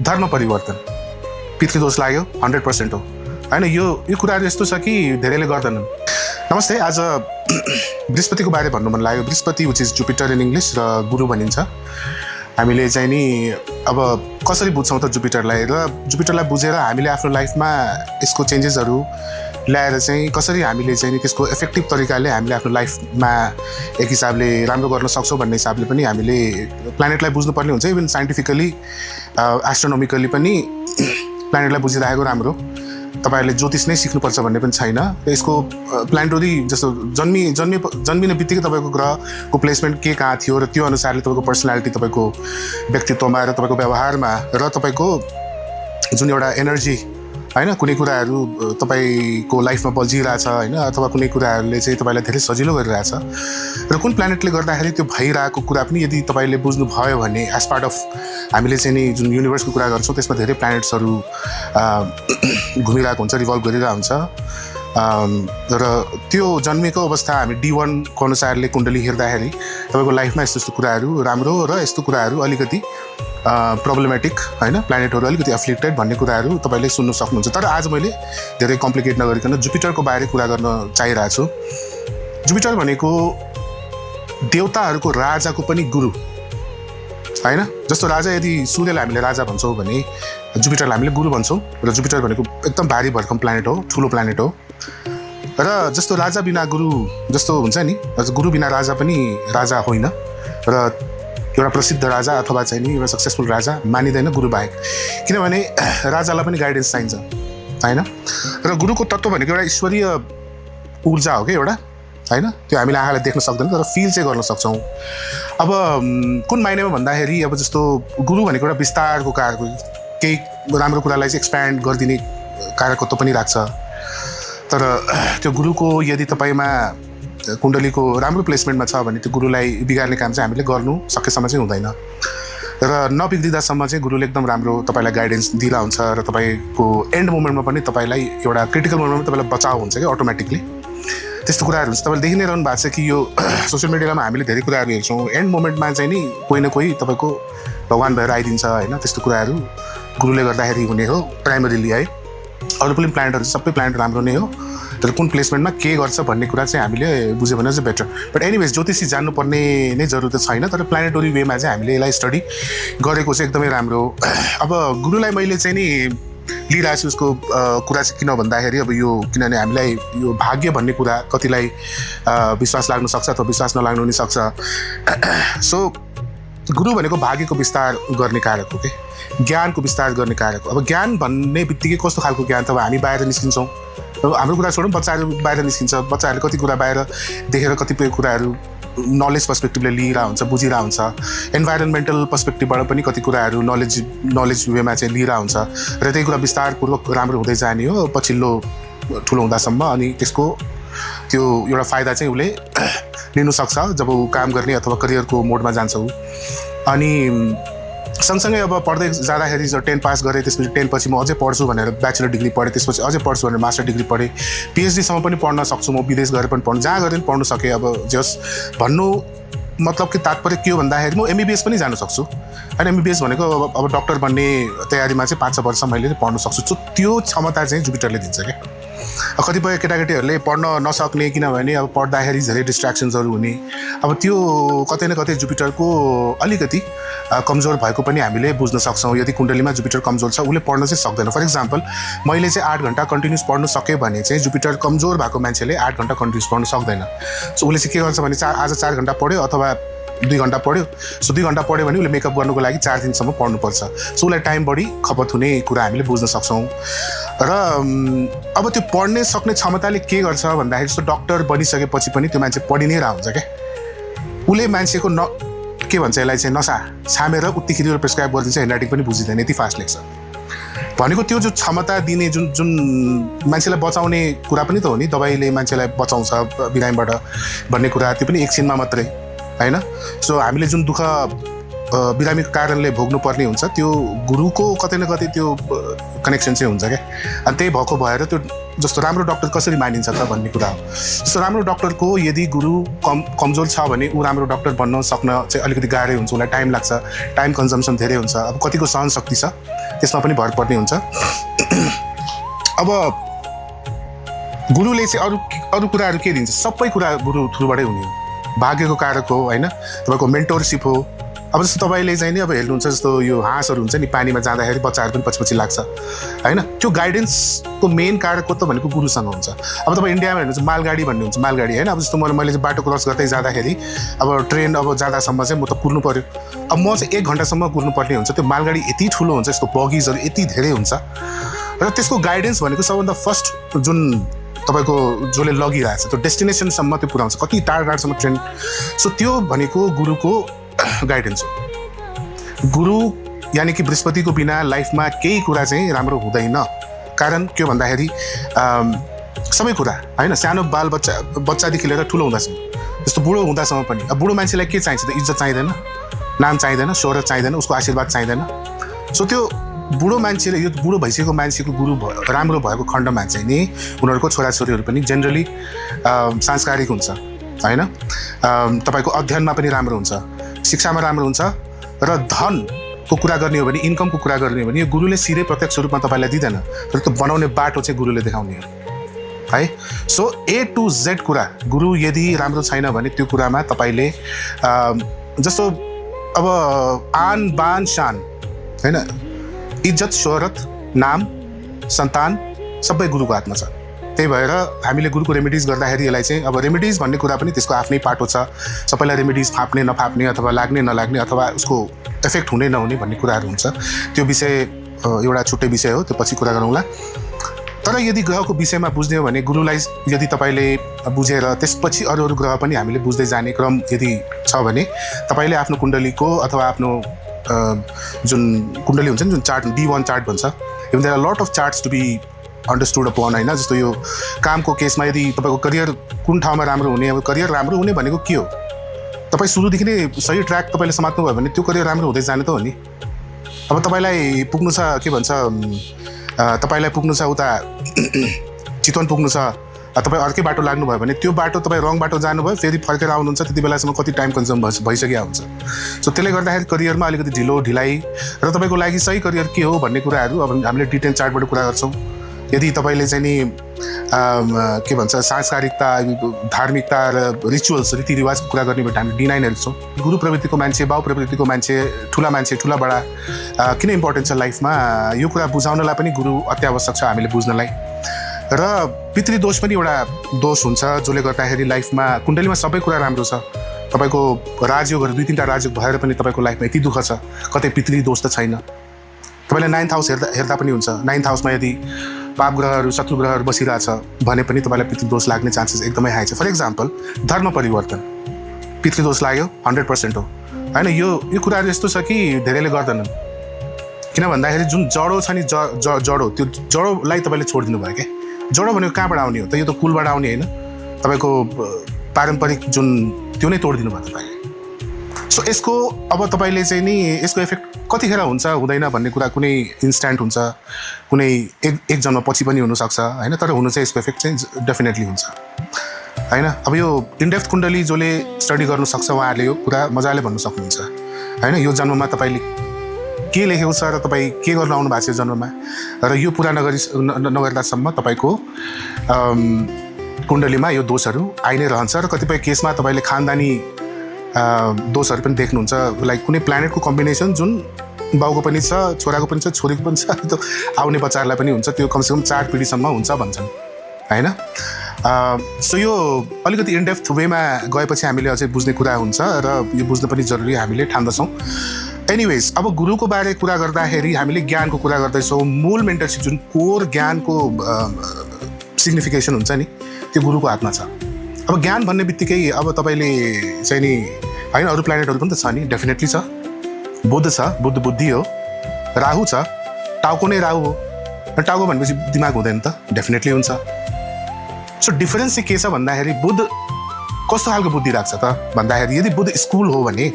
धर्म परिवर्तन पितृदोष लाग्यो 100% हो हैन। यो कुराहरू यस्तो छ कि धेरैले गर्दैनन्। नमस्ते, आज बृहस्पतिको बारे भन्नु मन लाग्यो। Brihaspati which is Jupiter in English र गुरु भनिन्छ। हामीले चाहिँ नि अब कसरी बुझ्छौँ त जुपिटरलाई, र जुपिटरलाई बुझेर हामीले आफ्नो लाइफमा यसको चेन्जेसहरू ल्याएर चाहिँ कसरी हामीले चाहिँ नि त्यसको इफेक्टिभ तरिकाले हामीले आफ्नो लाइफमा एक हिसाबले राम्रो गर्न सक्छौँ भन्ने हिसाबले पनि हामीले प्लानेटलाई बुझ्नुपर्ने हुन्छ। इभन साइन्टिफिकली एस्ट्रोनोमिकली पनि प्लानेटलाई बुझिरहेको राम्रो। तपाईहरुले ज्योतिष नै सिक्नुपर्छ भन्ने पनि छैन। यसको प्लानेटरी जस्तो जन्मिने बित्तिकै तपाईँको ग्रहको प्लेसमेन्ट के कहाँ थियो र त्यो अनुसारले तपाईँको पर्सनालिटी, तपाईँको व्यक्तित्वमा र तपाईँको व्यवहारमा र तपाईँको जुन एउटा एनर्जी हैन, कुनै कुराहरू तपाईँको लाइफमा बल्झिरहेछ हैन, अथवा कुनै कुराहरूले चाहिँ तपाईँलाई धेरै सजिलो गरिरहेछ र कुन प्लानेटले गर्दाखेरि त्यो भइरहेको कुरा पनि यदि तपाईँले बुझ्नुभयो भने एज पार्ट अफ हामीले चाहिँ नि जुन युनिभर्सको कुरा गर्छौँ त्यसमा धेरै प्लानेट्सहरू घुमिरहेको हुन्छ, रिभल्भ गरिरहेको हुन्छ र त्यो जन्मेको अवस्था हामी D1 को अनुसारले कुण्डली हेर्दाखेरि तपाईँको लाइफमा यस्तो यस्तो कुराहरू राम्रो र यस्तो कुराहरू अलिकति प्रब्लमेटिक हैन, प्लानेटहरू अलिकति अफ्लिक्टेड भन्ने कुराहरू तपाईँले सुन्नु सक्नुहुन्छ। तर आज मैले धेरै कम्प्लिकेट नगरिकन जुपिटरको बारे कुरा गर्न चाहिरहेको छु। जुपिटर भनेको देवताहरूको राजाको पनि गुरु हैन। जस्तो राजा, यदि सूर्यलाई हामीले राजा भन्छौँ भने जुपिटरलाई हामीले गुरु भन्छौँ, र जुपिटर भनेको एकदम भारी भरकम प्लानेट हो, ठुलो प्लानेट हो। र जस्तो राजा बिना गुरु जस्तो हुन्छ नि, गुरु बिना राजा पनि राजा होइन, र एउटा प्रसिद्ध राजा अथवा चाहिँ नि एउटा सक्सेसफुल राजा मानिँदैन गुरु बाहेक, किनभने राजालाई पनि गाइडेन्स चाहिन्छ हैन। र गुरुको तत्त्व भनेको एउटा ईश्वरीय ऊर्जा हो कि एउटा हैन, त्यो हामीले आँखाले देख्न सक्दैनौँ तर फिल चाहिँ गर्न सक्छौँ। अब कुन माइनेमा भन्दाखेरि अब जस्तो गुरु भनेको एउटा विस्तारको कारक, केही राम्रो कुरालाई चाहिँ एक्सप्यान्ड गरिदिने कारकत्व पनि राख्छ। तर त्यो गुरुको यदि तपाईँमा कुण्डलीको राम्रो प्लेसमेन्टमा छ भने त्यो गुरुलाई बिगार्ने काम चाहिँ हामीले गर्नु सकेसम्म चाहिँ हुँदैन, र नबिग्रिँदासम्म चाहिँ गुरुले एकदम राम्रो तपाईँलाई गाइडेन्स दिइरहेको हुन्छ र तपाईँको एन्ड मोमेन्टमा पनि तपाईँलाई एउटा क्रिटिकल मोमेन्टमा तपाईँलाई बचाउ हुन्छ कि अटोमेटिकली। त्यस्तो कुराहरू हुन्छ। तपाईँले देखि नै रहनु भएको छ कि यो सोसियल मिडियामा हामीले धेरै कुराहरू हेर्छौँ, एन्ड मोमेन्टमा चाहिँ नि कोही न कोही तपाईँको भगवान् भएर आइदिन्छ हैन। त्यस्तो कुराहरू गुरुले गर्दाखेरि हुने हो प्राइमरीली है। अरू पनि प्लानेटहरू सबै प्लानेट राम्रो नै हो, तर कुन प्लेसमेन्टमा के गर्छ भन्ने कुरा चाहिँ हामीले बुझ्यो भने चाहिँ बेटर। बट एनिवेज ज्योतिषी जान्नुपर्ने नै जरुरत छैन, तर प्लानेटरी वेमा चाहिँ हामीले यसलाई स्टडी गरेको चाहिँ एकदमै राम्रो। अब गुरुलाई मैले चाहिँ नि लिइरहेको छु उसको कुरा चाहिँ किन भन्दाखेरि अब यो किनभने हामीलाई यो भाग्य भन्ने कुरा कतिलाई विश्वास लाग्न सक्छ अथवा विश्वास नलाग्नु पनि सक्छ। सो गुरु भनेको भाग्यको विस्तार गर्ने कारक हो कि ज्ञानको विस्तार गर्ने कारक हो। अब ज्ञान भन्ने बित्तिकै कस्तो खालको ज्ञान त अब हामी बाहिर निस्किन्छौँ, हाम्रो कुरा छोडौँ, बच्चाहरू बाहिर निस्किन्छ, बच्चाहरूले कति कुरा बाहिर देखेर कतिपय कुराहरू नलेज पर्सपेक्टिभले लिइरहेको हुन्छ, बुझिरहेको हुन्छ, इन्भाइरोन्मेन्टल पर्सपेक्टिभबाट पनि कति कुराहरू नलेज वेमा चाहिँ लिइरहेको हुन्छ, र त्यही कुरा विस्तारपूर्वक राम्रो हुँदै जाने हो पछिल्लो ठुलो हुँदासम्म। अनि त्यसको त्यो एउटा फाइदा चाहिँ उसले लिनु सक्छ जब ऊ काम गर्ने अथवा करियरको मोडमा जान्छ ऊ। अनि सँगसँगै अब पढ्दै जाँदाखेरि 10 पास गरेँ, त्यसपछि 10 पछि म अझै पढ्छु भनेर ब्याचलर डिग्री पढेँ, त्यसपछि अझै पढ्छु भनेर मास्टर डिग्री पढेँ, PhDसम्म पनि पढ्न सक्छु म, विदेश गएर पनि पढ्नु, जहाँ गएर पनि पढ्नु सकेँ। अब जस भन्नु मतलब कि तात्पर्य के हो भन्दाखेरि म MBBS पनि जान सक्छु होइन। MBBS भनेको अब डक्टर बन्ने तयारीमा चाहिँ 5-6 वर्ष मैले पढ्नु सक्छु। त्यो क्षमता चाहिँ जुपिटरले दिन्छ क्या। कतिपय केटाकेटीहरूले पढ्न नसक्ने, किनभने अब पढ्दाखेरि धेरै डिस्ट्र्याक्सन्सहरू हुने, अब त्यो कतै न कतै जुपिटरको अलिकति कमजोर भएको पनि हामीले बुझ्न सक्छौँ। यदि कुण्डलीमा जुपिटर कमजोर छ उसले पढ्न चाहिँ सक्दैन। फर इक्जाम्पल मैले चाहिँ 8 घन्टा कन्टिन्युस पढ्नु सकेँ भने चाहिँ जुपिटर कमजोर भएको मान्छेले 8 घन्टा कन्टिन्युस पढ्नु सक्दैन। सो उसले चाहिँ के गर्छ भने आज 4 घन्टा पढ्यो अथवा 2 घन्टा पढ्यो। सो 2 घन्टा पढ्यो भने उसले मेकअप गर्नुको लागि 4 दिनसम्म पढ्नुपर्छ। सो उसलाई टाइम बढी खपत हुने कुरा हामीले बुझ्न सक्छौँ। र अब त्यो पढ्ने सक्ने क्षमताले के गर्छ भन्दाखेरि जस्तो डक्टर बनिसकेपछि पनि त्यो मान्छे पढि नै रहन्छ क्या। उसले मान्छेको के भन्छ यसलाई चाहिँ नसा छामेर उत्तिखेरि प्रेस्क्राइब गरिदिन्छ, ह्यान्डराइटिङ पनि बुझिँदैन, यति फास्ट लेख्छ भनेको। त्यो जो क्षमता दिने जुन मान्छेलाई बचाउने कुरा पनि त हो नि, दबाईले मान्छेलाई बचाउँछ बिरामीबाट भन्ने कुरा, त्यो पनि एकछिनमा मात्रै हैन। सो हामीले जुन दुःख बिरामीको कारणले भोग्नु पर्ने हुन्छ त्यो गुरुको कतै न कतै त्यो कनेक्सन चाहिँ हुन्छ क्या। अनि त्यही भएको भएर त्यो जस्तो राम्रो डक्टर कसरी मानिन्छ त भन्ने कुरा हो। जस्तो राम्रो डक्टरको यदि गुरु कमजोर छ भने ऊ राम्रो डक्टर बन्न सक्न चाहिँ अलिकति गाह्रै हुन्छ, उसलाई टाइम लाग्छ, टाइम कन्जम्सन धेरै हुन्छ। अब कतिको सहनशक्ति छ त्यसमा पनि भर पर्ने हुन्छ। अब गुरुले चाहिँ अरू कुराहरू के दिन्छ, सबै कुरा गुरु थ्रुबाटै हुने हो। भाग्यको कारक हो होइन, तपाईँको मेन्टरसिप हो। अब जस्तो तपाईँले चाहिँ नि अब हेर्नुहुन्छ जस्तो यो हाँसहरू हुन्छ नि पानीमा जाँदाखेरि बच्चाहरू पनि पछि लाग्छ होइन, त्यो गाइडेन्सको मेन कारक त भनेको गुरुसँग हुन्छ। अब तपाईँ इन्डियामा हेर्नुहुन्छ मालगाडी भन्ने हुन्छ, मालगाडी होइन। अब जस्तो मैले चाहिँ बाटो क्रस गर्दै जाँदाखेरि अब ट्रेन अब जाँदासम्म चाहिँ म त कुर्नु पऱ्यो। अब म चाहिँ 1 घन्टासम्म कुर्नुपर्ने हुन्छ। त्यो मालगाडी यति ठुलो हुन्छ, यसको बगिजहरू यति धेरै हुन्छ र त्यसको गाइडेन्स भनेको सबभन्दा फर्स्ट जुन तपाईँको जसले लगिरहेछ त्यो डेस्टिनेसनसम्म त्यो पुऱ्याउँछ, कति टाढासम्म ट्रेन। सो त्यो भनेको गुरुको गाइडेन्स हो। गुरु यानि कि बृहस्पतिको बिना लाइफमा केही कुरा चाहिँ राम्रो हुँदैन। कारण के भन्दाखेरि सबै कुरा होइन, सानो बच्चादेखि लिएर ठुलो हुँदासम्म, जस्तो बुढो हुँदासम्म पनि। अब बुढो मान्छेलाई के चाहिन्छ त, इज्जत चाहिँदैन, नाम चाहिँदैन, शोहरत चाहिँदैन, उसको आशीर्वाद चाहिँदैन। सो त्यो बुढो मान्छेले, यो बुढो भइसकेको मान्छेको गुरु राम्रो भएको खण्डमा चाहिँ नि उनीहरूको छोराछोरीहरू पनि जेनरली सांस्कारिक हुन्छ होइन। तपाईँको अध्ययनमा पनि राम्रो हुन्छ, शिक्षामा राम्रो हुन्छ र धनको कुरा गर्ने हो भने, इन्कमको कुरा गर्ने हो भने यो गुरुले सिधै प्रत्यक्ष रूपमा तपाईँलाई दिँदैन, तर त्यो बनाउने बाटो चाहिँ गुरुले देखाउने हो है। सो A to Z कुरा गुरु यदि राम्रो छैन भने त्यो कुरामा तपाईँले जस्तो अब आन बान शान होइन, इज्जत, शोहरत, नाम, सन्तान सबै गुरुको हातमा छ। त्यही भएर हामीले गुरुको रेमेडिज गर्दाखेरि यसलाई चाहिँ, अब रेमेडिज भन्ने कुरा पनि त्यसको आफ्नै पाटो छ। सबैलाई रेमेडिज फाप्ने नफाप्ने अथवा लाग्ने नलाग्ने अथवा उसको इफेक्ट हुने नहुने भन्ने कुराहरू हुन्छ। त्यो विषय एउटा छुट्टै विषय हो, त्यो पछि कुरा गरौँला। तर यदि ग्रहको विषयमा बुझ्ने हो भने गुरुलाई यदि तपाईँले बुझेर त्यसपछि अरू ग्रह पनि हामीले बुझ्दै जाने क्रम यदि छ भने तपाईँले आफ्नो कुण्डलीको अथवा आफ्नो जुन कुण्डली हुन्छ नि, जुन चार्ट D1 चार्ट भन्छ, even there are lot of charts to be understood अपन होइन। जस्तो यो कामको केसमा यदि तपाईँको करियर कुन ठाउँमा राम्रो हुने, अब करियर राम्रो हुने भनेको के हो, तपाईँ सुरुदेखि नै सही ट्र्याक तपाईँले समात्नु भयो भने त्यो करियर राम्रो हुँदै जाने त हो नि। अब तपाईँलाई पुग्नु छ के भन्छ, तपाईँलाई पुग्नु छ उता चितवन पुग्नु छ, तपाईँ अर्कै बाटो लाग्नुभयो भने त्यो बाटो तपाईँ रङ बाटो जानुभयो, फेरि फर्केर आउनुहुन्छ, त्यति बेलासम्म कति टाइम कन्ज्युम भइसकेको हुन्छ। सो त्यसले गर्दाखेरि करियरमा अलिकति ढिलाइ र तपाईँको लागि सही करियर के हो भन्ने कुराहरू अब हामीले डिटेल चार्टबाट कुरा गर्छौँ। यदि तपाईँले चाहिँ नि के भन्छ सांस्कारिकता, धार्मिकता र रिचुअल्स, रीतिरिवाजको कुरा गर्ने भने हामी D9 हेर्छौँ। गुरु प्रवृत्तिको मान्छे, बाउ प्रवृत्तिको मान्छे, ठुला बडा किन इम्पोर्टेन्ट छ लाइफमा, यो कुरा बुझाउनलाई पनि गुरु अत्यावश्यक छ हामीले बुझ्नलाई। र पितृदोष पनि एउटा दोष हुन्छ जसले गर्दाखेरि लाइफमा कुण्डलीमा सबै कुरा राम्रो छ, तपाईँको राजयोगहरू 2-3टा राजयोग भएर पनि तपाईँको लाइफमा यति दुःख छ, कतै पितृदोष त छैन। तपाईँले 9th हाउस हेर्दा पनि हुन्छ, 9th हाउसमा यदि पाप ग्रहहरू, शत्रु ग्रहहरू बसिरहेछ भने पनि तपाईँलाई पितृदोष लाग्ने चान्सेस एकदमै हाई छ। फर इक्जाम्पल धर्म परिवर्तन, पितृदोष लाग्यो 100% हो होइन। यो कुराहरू यस्तो छ कि धेरैले गर्दैनन्, किन भन्दाखेरि जुन जडो छ नि, जडो, त्यो जडोलाई तपाईँले छोडिदिनु भयो क्या। जडो भनेको कहाँबाट आउने हो त, यो त कुलबाट आउने होइन, तपाईँको पारम्परिक जुन त्यो नै तोडिदिनु भयो तपाईँले। सो यसको अब तपाईँले चाहिँ नि यसको इफेक्ट कतिखेर हुन्छ हुँदैन भन्ने कुरा कुनै इन्स्ट्यान्ट हुन्छ, कुनै एक जन्म पछि पनि हुनसक्छ होइन, तर हुनु चाहिँ यसको इफेक्ट चाहिँ डेफिनेटली हुन्छ होइन। अब यो इनडेप्थ कुण्डली जसले स्टडी गर्नु सक्छ उहाँहरूले यो कुरा मजाले भन्नु सक्नुहुन्छ होइन। यो जन्ममा तपाईँले के लेखेको छ र तपाईँ के गर्न आउनु भएको छ जन्ममा, र यो पुरा नगर्दासम्म तपाईँको कुण्डलीमा यो दोषहरू आइ नै रहन्छ। र कतिपय केसमा तपाईँले खानदानी दोषहरू पनि देख्नुहुन्छ, लाइक कुनै प्लानेटको कम्बिनेसन जुन बाउको पनि छ, छोराको पनि छ, छोरीको पनि छ, त्यो आउने बच्चाहरूलाई पनि हुन्छ, त्यो कमसेकम 4 पिँढीसम्म हुन्छ भन्छन् होइन। सो यो अलिकति इनडेप्थ वेमा गएपछि हामीले अझै बुझ्ने कुरा हुन्छ र यो बुझ्न पनि जरुरी हामीले ठान्दछौँ। एनिवेज अब गुरुको बारे कुरा गर्दाखेरि हामीले ज्ञानको कुरा गर्दैछौँ। मूल मेन्टरसिप जुन कोर ज्ञानको सिग्निफिकेसन हुन्छ नि, त्यो गुरुको हातमा छ। अब ज्ञान भन्ने बित्तिकै अब तपाईँले चाहिँ नि होइन, अरू प्लानेटहरू पनि त छ नि, डेफिनेटली छ। बुध छ, बुध बुद्धि हो, राहु छ, टाउको नै राहु हो, टाउको भनेपछि दिमाग हुँदैन त, डेफिनेटली हुन्छ। सो डिफरेन्स चाहिँ के छ भन्दाखेरि बुध कस्तो खालको बुद्धि राख्छ त भन्दाखेरि, यदि बुध स्कुल हो भने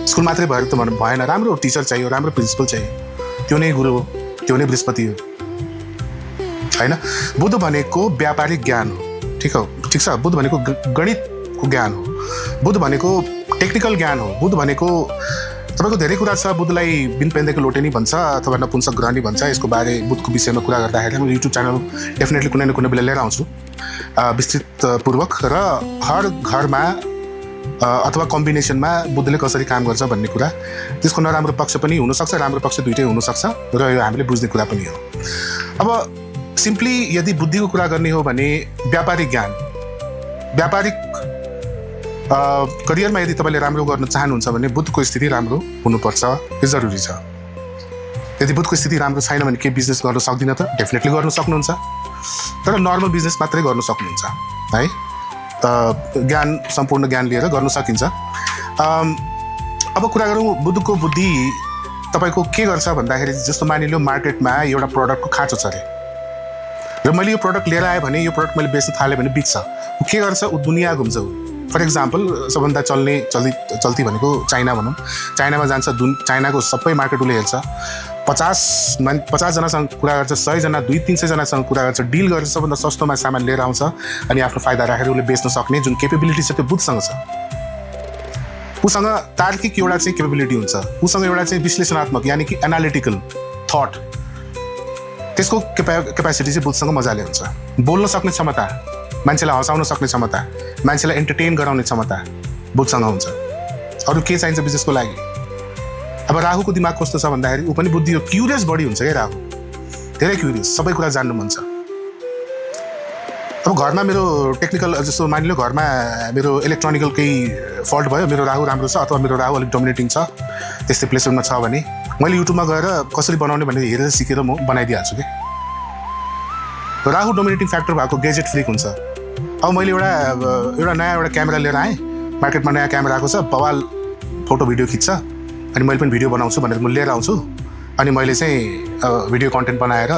स्कुल मात्रै भएर त भएन, राम्रो टिचर चाहियो, राम्रो प्रिन्सिपल चाहियो, त्यो नै गुरु हो, त्यो नै बृहस्पति हो होइन। बुध भनेको व्यापारिक ज्ञान हो, ठिक छ। बुध भनेको गणितको ज्ञान हो, बुध भनेको टेक्निकल ज्ञान हो, बुध भनेको तपाईँको धेरै कुरा छ। बुद्धलाई बिन पेन्देको लोटे नि भन्छ अथवा नपुंसक ग्रह नि भन्छ। यसको बारे बुद्धको विषयमा कुरा गर्दाखेरि म युट्युब च्यानल डेफिनेटली कुनै न कुनै बेला लिएर आउँछु विस्तृतपूर्वक, र हर घरमा अथवा कम्बिनेसनमा बुद्धले कसरी काम गर्छ भन्ने कुरा, त्यसको नराम्रो पक्ष पनि हुनसक्छ, राम्रो पक्ष दुइटै हुनसक्छ, र यो हामीले बुझ्ने कुरा पनि हो। अब सिम्पली यदि बुद्धिको कुरा गर्ने हो भने व्यापारिक ज्ञान, व्यापारिक करियरमा यदि तपाईँले राम्रो गर्न चाहनुहुन्छ भने बुद्धको स्थिति राम्रो हुनुपर्छ, यो जरुरी छ। यदि बुद्धको स्थिति राम्रो छैन भने के बिजनेस गर्न सक्दिनँ त? डेफिनेटली गर्न सक्नुहुन्छ, तर नर्मल बिजनेस मात्रै गर्न सक्नुहुन्छ है। ज्ञान, सम्पूर्ण ज्ञान लिएर गर्न सकिन्छ। अब कुरा गरौँ बुद्धको बुद्धि तपाईँको के गर्छ भन्दाखेरि, जस्तो मानिलियो मार्केटमा एउटा प्रडक्टको खाँचो छ अरे, र मैले यो प्रडक्ट लिएर आएँ भने, यो प्रडक्ट मैले बेच्न थालेँ भने बिक्छ। ऊ के गर्छ? ऊ दुनियाँ घुम्छ। फर इक्जाम्पल सबभन्दा चल्ती भनेको चाइना भनौँ। चाइनामा जान्छ, चाइनाको सबै मार्केट उसले हेर्छ। 50जनासँग कुरा गर्छ, 100जना 200-300जनासँग कुरा गर्छ, डिल गरेर सबभन्दा सस्तोमा सामान लिएर आउँछ अनि आफ्नो फाइदा राखेर उसले बेच्न सक्ने जुन केपेबिलिटी छ त्यो बुद्धसँग छ। उसँग तार्किक एउटा चाहिँ केपेबिलिटी हुन्छ, उसँग एउटा चाहिँ विश्लेषणात्मक यानि कि एनालिटिकल थट, त्यसको क्यापेसिटी चाहिँ बुद्धसँग मजाले हुन्छ। बोल्न सक्ने क्षमता, मान्छेलाई हँसाउन सक्ने क्षमता, मान्छेलाई एन्टरटेन गराउने क्षमता बुद्धसँग हुन्छ। अरू के चाहिन्छ बिजनेसको लागि? अब राहुको दिमाग कस्तो छ भन्दाखेरि ऊ पनि बुद्धि हो, क्युरियस बढी हुन्छ क्या राहु, धेरै क्युरियस, सबै कुरा जान्नु मन छ। अब घरमा मेरो टेक्निकल, जस्तो मानिलियो घरमा मेरो इलेक्ट्रोनिकल केही फल्ट भयो, मेरो राहु राम्रो छ अथवा मेरो राहु अलिक डोमिनेटिङ छ, त्यस्तै प्लेसमेन्टमा छ भने मैले युट्युबमा गएर कसरी बनाउने भनेर हेरेर सिकेर म बनाइदिइहाल्छु कि। राहु डोमिनेटिङ फ्याक्टर भएको गेजेट फ्रिक हुन्छ। अब मैले एउटा नयाँ एउटा क्यामेरा लिएर आएँ, मार्केटमा नयाँ क्यामेरा आएको छ, बवाल फोटो भिडियो खिच्छ, अनि मैले पनि भिडियो बनाउँछु भनेर म लिएर आउँछु, अनि मैले चाहिँ भिडियो कन्टेन्ट बनाएर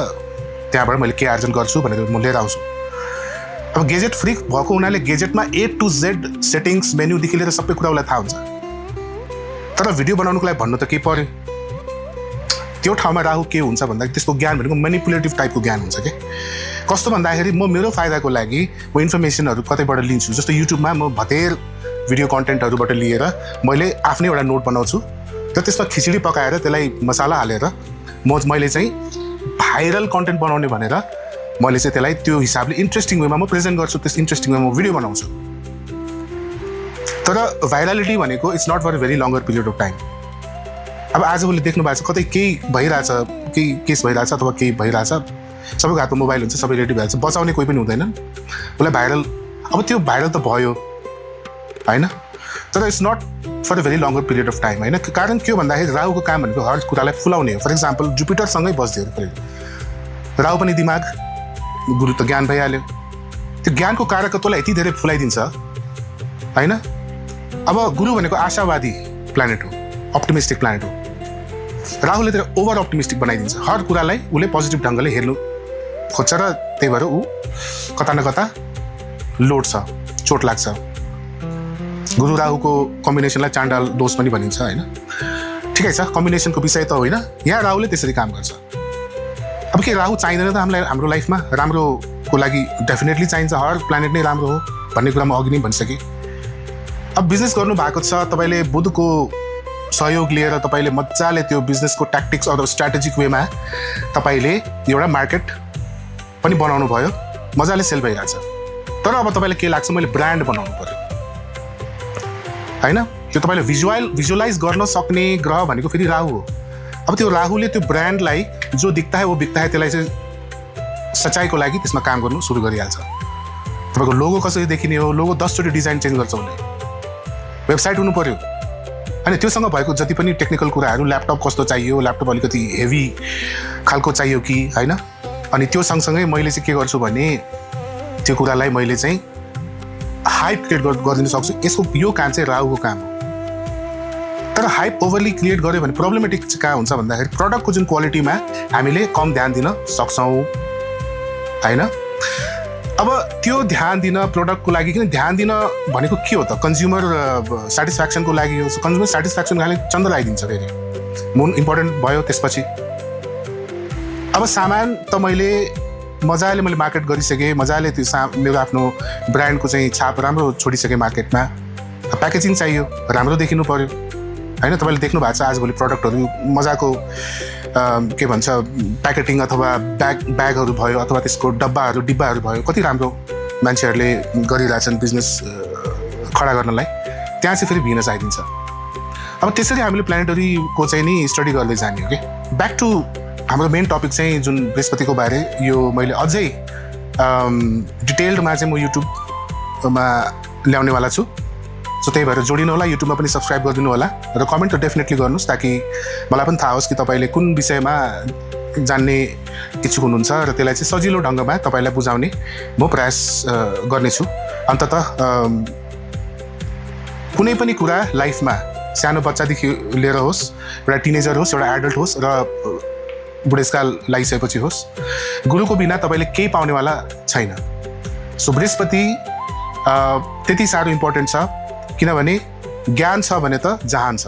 त्यहाँबाट मैले के आर्जन गर्छु भनेर म लिएर आउँछु। अब गेजेट फ्रिक भएको हुनाले गेजेटमा A to Z सेटिङ्स, मेन्युदेखि लिएर सबै कुरा उसलाई थाहा हुन्छ। तर भिडियो बनाउनुको लागि भन्नु त के पर्यो? त्यो ठाउँमा राहु के हुन्छ भन्दाखेरि त्यसको ज्ञान भनेको मेनिपुलेटिभ टाइपको ज्ञान हुन्छ कि। कस्तो भन्दाखेरि म मेरो फाइदाको लागि म इन्फर्मेसनहरू कतैबाट लिन्छु। जस्तो युट्युबमा म भतेर भिडियो कन्टेन्टहरूबाट लिएर मैले आफ्नै एउटा नोट बनाउँछु र त्यसमा खिचडी पकाएर त्यसलाई मसाला हालेर मैले चाहिँ भाइरल कन्टेन्ट बनाउने भनेर मैले चाहिँ त्यसलाई त्यो हिसाबले इन्ट्रेस्टिङ वेमा म प्रेजेन्ट गर्छु, त्यस इन्ट्रेस्टिङ वेमा म भिडियो बनाउँछु। तर भाइरालिटी भनेको it's not for very longer period of time. अब आजभोलि देख्नु भएको छ कतै केही भइरहेछ, केही केस भइरहेछ अथवा केही भइरहेछ, सबैको हातमा मोबाइल हुन्छ, सबै रेडी भइहाल्छ, बचाउने कोही पनि हुँदैन, उसलाई भाइरल। अब त्यो भाइरल त भयो होइन, तर it's not for a very longer period of time होइन। कारण के हो भन्दाखेरि राहुको काम भनेको हर कुरालाई फुलाउने हो। फर इक्जाम्पल जुपिटरसँगै बस्दियो राहु पनि दिमाग, गुरु त ज्ञान भइहाल्यो, त्यो ज्ञानको कारकत्वलाई यति धेरै फुलाइदिन्छ होइन। अब गुरु भनेको आशावादी प्लानेट हो, अप्टिमिस्टिक प्लानेट हो। राहुले त ओभर अप्टिमिस्टिक बनाइदिन्छ, हर कुरालाई उसले पोजिटिभ ढङ्गले हेर्नु खोज्छ र त्यही भएर ऊ कता न कता लोड्छ, चोट लाग्छ। गुरु राहुको कम्बिनेसनलाई चाण्डाल दोष पनि भनिन्छ होइन। ठिकै छ, कम्बिनेसनको विषय त होइन, यहाँ राहुले त्यसरी काम गर्छ। अब के राहु चाहिँदैन त हामीलाई हाम्रो लाइफमा? राम्रोको लागि डेफिनेटली चाहिन्छ, हर प्लानेट नै राम्रो हो भन्ने कुरा म अघि नै भनिसकेँ। अब बिजनेस गर्नु भएको छ, तपाईँले बुधको सहयोग लिएर तपाईँले मजाले त्यो बिजनेसको ट्याक्टिक्स अथवा स्ट्राटेजिक वेमा तपाईँले एउटा मार्केट पनि बनाउनु भयो, मजाले सेल भइरहेछ। तर अब तपाईँलाई के लाग्छ, मैले ब्रान्ड बनाउनु पऱ्यो होइन। त्यो तपाईँले भिजुअलाइज गर्न सक्ने ग्रह भनेको फेरि राहु हो। अब त्यो राहुले त्यो ब्रान्डलाई जो दिक्ता है वो बिक्ता है त्यसलाई चाहिँ सच्चाइको लागि त्यसमा काम गर्नु सुरु गरिहाल्छ। तपाईँको लोगो कसरी देखिने हो, लोगो 10 चोटि डिजाइन चेन्ज गर्छ उसले, वेबसाइट हुनु पऱ्यो अनि त्योसँग भएको जति पनि टेक्निकल कुराहरू, ल्यापटप कस्तो चाहियो, ल्यापटप अलिकति हेभी खालको चाहियो कि होइन। अनि त्यो सँगसँगै मैले चाहिँ के गर्छु भने त्यो कुरालाई मैले चाहिँ हाइप क्रिएट गरिदिन सक्छु। यसको यो काम चाहिँ राहुको काम हो। तर हाइप ओभरली क्रिएट गर्यो भने प्रब्लमेटिक चाहिँ कहाँ हुन्छ भन्दाखेरि प्रडक्टको जुन क्वालिटीमा हामीले कम ध्यान दिन सक्छौँ होइन। अब त्यो ध्यान दिन प्रडक्टको लागि किन ध्यान दिन भनेको के हो त? कन्ज्युमर सेटिस्फ्याक्सनको लागि हो। कन्ज्युमर सेटिस्फ्याक्सन खालि चन्द लगाइदिन्छ, फेरि मुन इम्पोर्टेन्ट भयो। त्यसपछि अब सामान त मैले मजाले मार्केट गरिसकेँ, मजाले त्यो मेरो आफ्नो ब्रान्डको चाहिँ छाप राम्रो छोडिसकेँ मार्केटमा। प्याकेजिङ चाहियो, राम्रो देखिनु पऱ्यो होइन तपाईँले देख्नु भएको छ आजभोलि प्रडक्टहरू मजाको के भन्छ प्याकेटिङ अथवा ब्यागहरू भयो अथवा त्यसको डिब्बाहरू भयो कति राम्रो मान्छेहरूले गरिरहेछन् बिजनेस खडा गर्नलाई। त्यहाँ चाहिँ फेरि भिन्न चाहिदिन्छ। अब त्यसरी हामीले प्लानेटरीको चाहिँ नि स्टडी गर्दै जाने हो कि। ब्याक टु हाम्रो मेन टपिक चाहिँ जुन बृहस्पतिको बारे, यो मैले अझै डिटेल्डमा चाहिँ म युट्युबमा ल्याउनेवाला छु। सो त्यही भएर जोडिनु होला, युट्युबमा पनि सब्सक्राइब गरिदिनु होला र कमेन्ट त डेफिनेटली गर्नुहोस् ताकि मलाई पनि थाहा होस् कि तपाईँले कुन विषयमा जान्ने इच्छुक हुनुहुन्छ र त्यसलाई चाहिँ सजिलो ढङ्गमा तपाईँलाई बुझाउने म प्रयास गर्नेछु। अन्ततः कुनै पनि कुरा लाइफमा सानो बच्चादेखि लिएर होस्, एउटा टिनेजर होस्, एउटा एडल्ट होस् र बुढेसकाल लागिसकेपछि होस्, गुरुको बिना तपाईँले केही पाउनेवाला छैन। सो बृहस्पति त्यति साह्रो इम्पोर्टेन्ट छ किनभने ज्ञान छ भने त जहान छ।